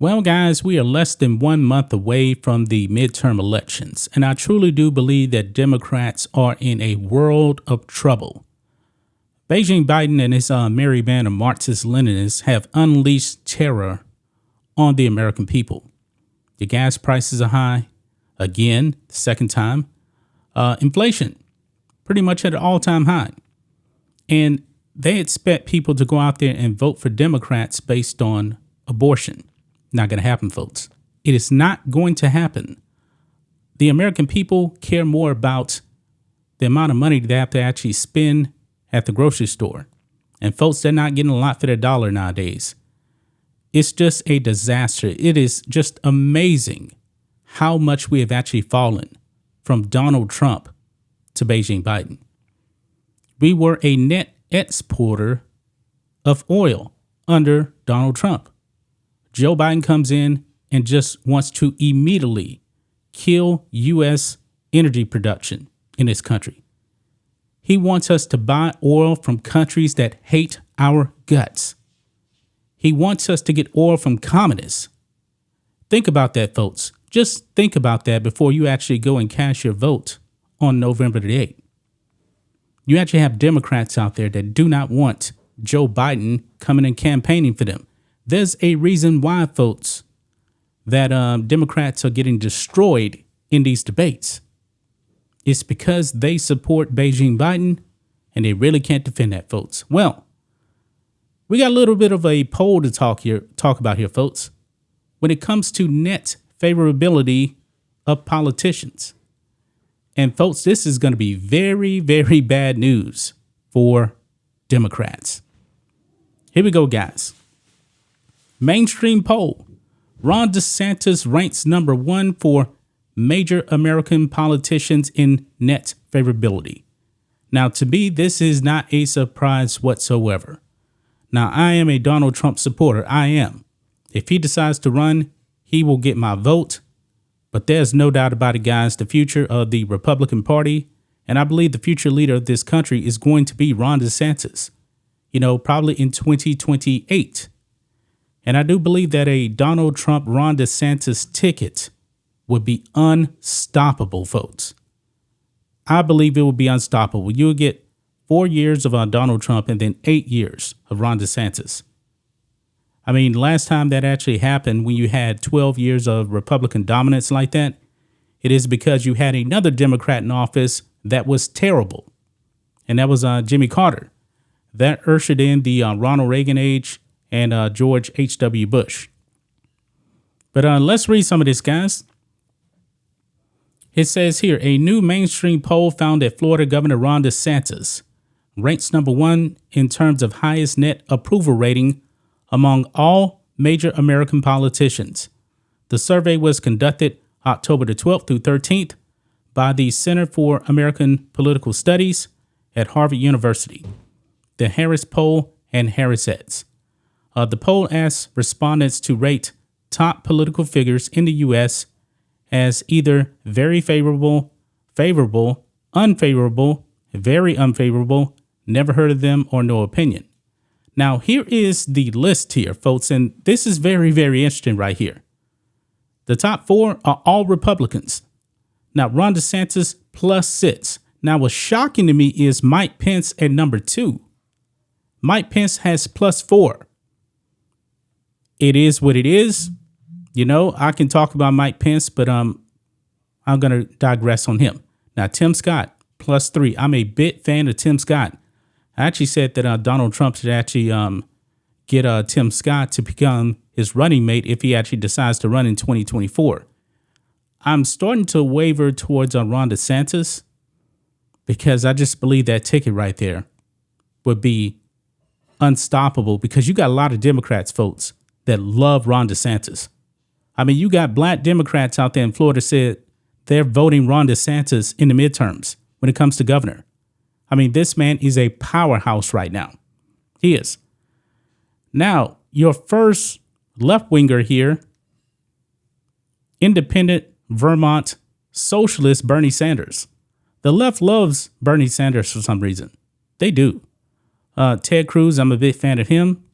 Well, guys, we are less than 1 month away from the midterm elections, and I truly do believe that Democrats are in a world of trouble. Beijing Biden and his merry band of Marxist Leninists have unleashed terror on the American people. The gas prices are high, again, the second time. Inflation, pretty much at an all-time high. And they expect people to go out there and vote for Democrats based on abortion. Not going to happen, folks. It is not going to happen. The American people care more about the amount of money they have to actually spend at the grocery store. And folks, they're not getting a lot for their dollar nowadays. It's just a disaster. It is just amazing how much we have actually fallen from Donald Trump to Beijing Biden. We were a net exporter of oil under Donald Trump. Joe Biden comes in and just wants to immediately kill U.S. energy production in this country. He wants us to buy oil from countries that hate our guts. He wants us to get oil from communists. Think about that, folks. Just think about that before you actually go and cast your vote on November the 8th. You actually have Democrats out there that do not want Joe Biden coming and campaigning for them. There's a reason why, folks, that Democrats are getting destroyed in these debates. It's because they support Beijing Biden, and they really can't defend that, folks. Well, we got a little bit of a poll to talk about here, folks. When it comes to net favorability of politicians. And folks, this is going to be very, very bad news for Democrats. Here we go, guys. Mainstream poll. Ron DeSantis ranks number 1 for major American politicians in net favorability. Now, to me, this is not a surprise whatsoever. Now, I am a Donald Trump supporter. I am. If he decides to run, he will get my vote. But there's no doubt about it, guys, the future of the Republican Party, and I believe the future leader of this country is going to be Ron DeSantis, probably in 2028. And I do believe that a Donald Trump, Ron DeSantis ticket would be unstoppable, folks. I believe it would be unstoppable. You would get 4 years of Donald Trump and then 8 years of Ron DeSantis. I mean, last time that actually happened, when you had 12 years of Republican dominance like that, it is because you had another Democrat in office that was terrible. And that was Jimmy Carter. That ushered in the Ronald Reagan age and George H.W. Bush. But let's read some of this, guys. It says here, a new mainstream poll found that Florida Governor Ron DeSantis ranks number 1 in terms of highest net approval rating among all major American politicians. The survey was conducted October the 12th through 13th by the Center for American Political Studies at Harvard University, the Harris Poll and Harris-Eds. The poll asked respondents to rate top political figures in the U.S. as either very favorable, favorable, unfavorable, very unfavorable, never heard of them, or no opinion. Now, here is the list here, folks, and this is very, very interesting right here. The top 4 are all Republicans. Now, Ron DeSantis +6. Now, what's shocking to me is Mike Pence at number 2. Mike Pence has +4. It is what it is. I can talk about Mike Pence, but I'm going to digress on him. Now, Tim Scott, +3. I'm a big fan of Tim Scott. I actually said that Donald Trump should actually get Tim Scott to become his running mate if he actually decides to run in 2024. I'm starting to waver towards Ron DeSantis because I just believe that ticket right there would be unstoppable because you got a lot of Democrats, folks, that love Ron DeSantis. I mean, you got black Democrats out there in Florida said they're voting Ron DeSantis in the midterms when it comes to governor. I mean, this man is a powerhouse right now. He is. Now, your first left-winger here, independent Vermont socialist Bernie Sanders. The left loves Bernie Sanders for some reason. They do. Ted Cruz, I'm a big fan of him.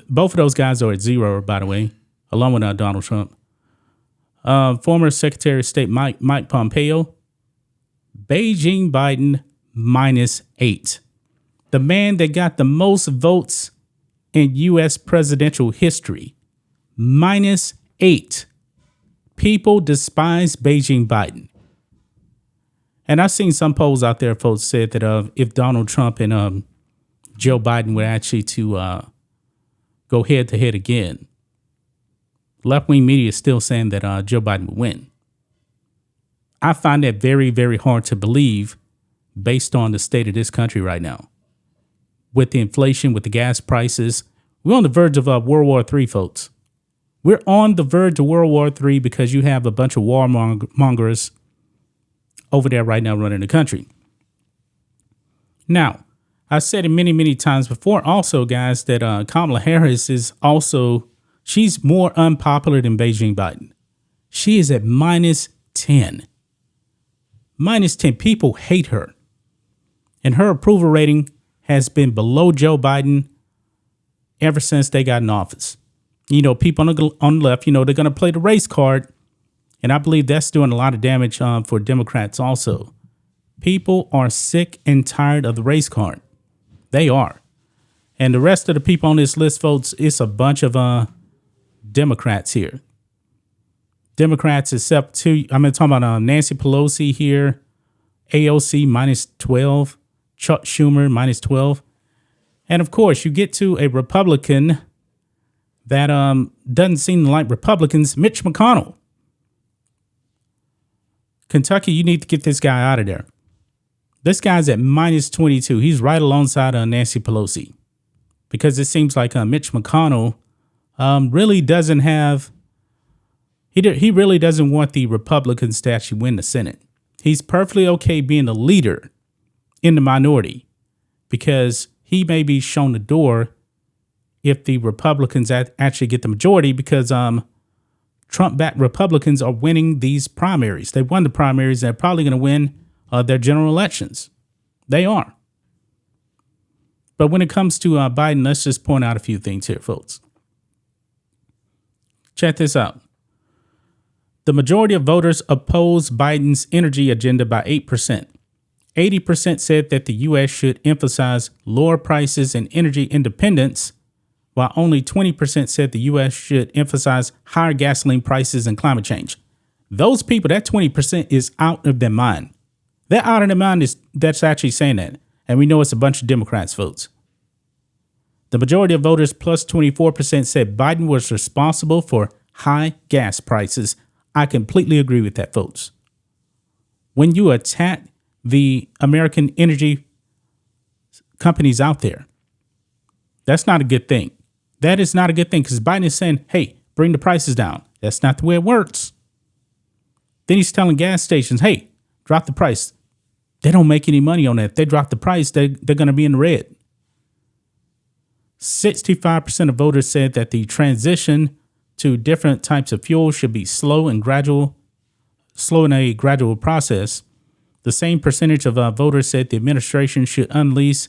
Both of those guys are at 0, by the way, along with Donald Trump. Former Secretary of State Mike Pompeo, Beijing Biden -8. The man that got the most votes in U.S. presidential history, -8. People despise Beijing Biden. And I've seen some polls out there, folks said that if Donald Trump and Joe Biden were actually to go head to head again, left-wing media is still saying that Joe Biden would win. I find that very, very hard to believe based on the state of this country right now. With the inflation, with the gas prices, we're on the verge of World War III, folks. We're on the verge of World War III because you have a bunch of warmongers over there right now running the country. Now, I've said it many, many times before also, guys, that Kamala Harris is also, she's more unpopular than Beijing Biden. She is at -10. -10. People hate her. And her approval rating has been below Joe Biden ever since they got in office. You know, people on the left, you know, they're going to play the race card. And I believe that's doing a lot of damage for Democrats also. People are sick and tired of the race card. They are. And the rest of the people on this list, folks, it's a bunch of Democrats here. Democrats except two, I'm talking about Nancy Pelosi here, AOC -12, Chuck Schumer -12. And of course, you get to a Republican that doesn't seem like Republicans, Mitch McConnell. Kentucky, you need to get this guy out of there. This guy's at -22. He's right alongside Nancy Pelosi, because it seems like Mitch McConnell really doesn't have, he really doesn't want the Republicans to actually win the Senate. He's perfectly okay being a leader in the minority because he may be shown the door if the Republicans actually get the majority, because Trump-backed Republicans are winning these primaries. They won the primaries. They're probably going to win their general elections. They are. But when it comes to Biden, let's just point out a few things here, folks. Check this out. The majority of voters oppose Biden's energy agenda by 8%. 80% said that the U.S. should emphasize lower prices and energy independence, while only 20% said the U.S. should emphasize higher gasoline prices and climate change. Those people, that 20% is out of their mind. They're out of their mind that's actually saying that. And we know it's a bunch of Democrats votes. The majority of voters, plus 24%, said Biden was responsible for high gas prices. I completely agree with that, folks. When you attack the American energy companies out there, that's not a good thing. That is not a good thing, because Biden is saying, hey, bring the prices down. That's not the way it works. Then he's telling gas stations, hey, drop the price. They don't make any money on that. If they drop the price, they're going to be in the red. 65% of voters said that the transition to different types of fuel should be slow in a gradual process. The same percentage of voters said the administration should unleash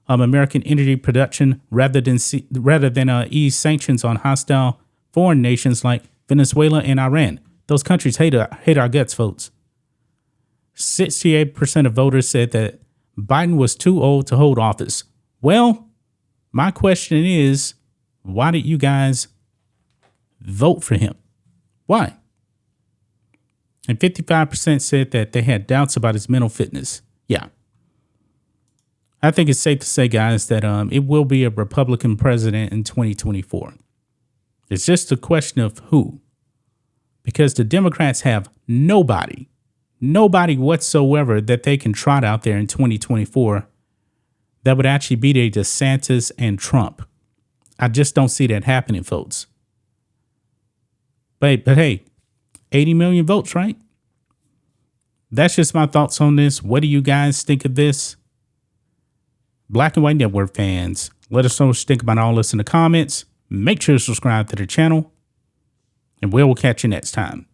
American energy production rather than ease sanctions on hostile foreign nations like Venezuela and Iran. Those countries hate our guts, folks. 68% of voters said that Biden was too old to hold office. Well, my question is, why did you guys vote for him? Why? And 55% said that they had doubts about his mental fitness. Yeah. I think it's safe to say, guys, that it will be a Republican president in 2024. It's just a question of who. Because the Democrats have nobody whatsoever that they can trot out there in 2024 that would actually beat a DeSantis and Trump. I just don't see that happening, folks. But hey, 80 million votes, right? That's just my thoughts on this. What do you guys think of this? Black and White Network fans, let us know what you think about all this in the comments. Make sure to subscribe to the channel, and we will catch you next time.